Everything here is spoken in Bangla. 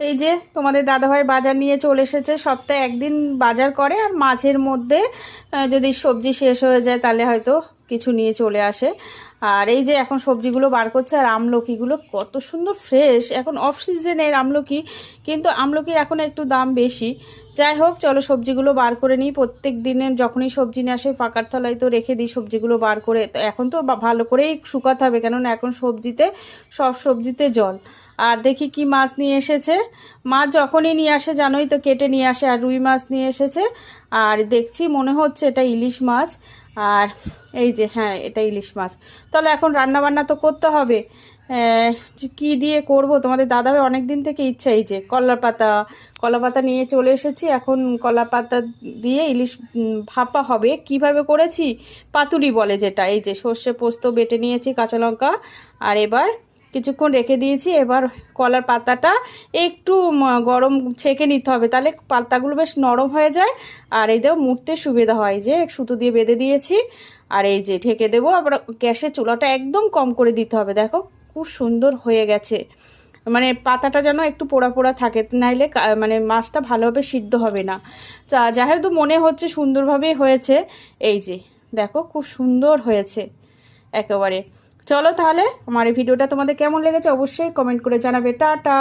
এই যে তোমাদের দাদাভাই বাজার নিয়ে চলে এসেছে। সপ্তাহে একদিন বাজার করে, আর মাঝের মধ্যে যদি সবজি শেষ হয়ে যায় তাহলে হয়তো কিছু নিয়ে চলে আসে। আর এই যে এখন সবজিগুলো বার করছে, আর আমলকিগুলো কত সুন্দর ফ্রেশ, এখন অফ সিজনের আমলকি, কিন্তু আমলকির এখন একটু দাম বেশি। যাই হোক, চলো সবজিগুলো বার করে নিই। প্রত্যেক দিনের যখনই সবজি নিয়ে আসে ফাঁকার তলায় তো রেখে দিই সবজিগুলো বার করে। তো এখন তো ভালো করেই শুকাতে হবে, কেননা এখন সবজিতে, সব সবজিতে জল। আর দেখি কি মাছ নিয়ে এসেছে। মাছ যখনই নিয়ে আসে জানোই তো, কেটে নিয়ে আসে। আর রুই মাছ নিয়ে এসেছে, আর দেখছি মনে হচ্ছে এটা ইলিশ মাছ। আর এই যে, হ্যাঁ, এটা ইলিশ মাছ। তাহলে এখন রান্না বান্না তো করতে হবে। কি দিয়ে করব, তোমাদের দাদাভাই অনেক দিন থেকে ইচ্ছা। এই যে কলা পাতা নিয়ে চলে এসেছি। এখন কলা পাতা দিয়ে ইলিশ ভাপা হবে। কিভাবে করেছি, পাতুরি বলে যেটা। এই যে সর্ষে পোস্ত বেটে নিয়েছি, কাঁচা লঙ্কা, আর এবার কিছুক্ষণ রেখে দিয়েছি। এবার কলার পাতাটা একটু গরম ছেঁকে নিতে হবে, তাহলে পাতাগুলো বেশ নরম হয়ে যায়। আর এই দেও মুড়তে সুবিধা হয়। যে সুতো দিয়ে বেঁধে দিয়েছি, আর এই যে ঢেকে দেবো। আবার গ্যাসের চুলাটা একদম কম করে দিতে হবে। দেখো খুব সুন্দর হয়ে গেছে। মানে পাতাটা যেন একটু পোড়া পোড়া থাকে, নাইলে মানে মাছটা ভালোভাবে সিদ্ধ হবে না। যাই হোক, তো মনে হচ্ছে সুন্দরভাবেই হয়েছে। এই যে দেখো খুব সুন্দর হয়েছে একেবারে। চলো তাহলে, আমার এই ভিডিওটা তোমাদের কেমন লেগেছে অবশ্যই কমেন্ট করে জানাবে। টাটা।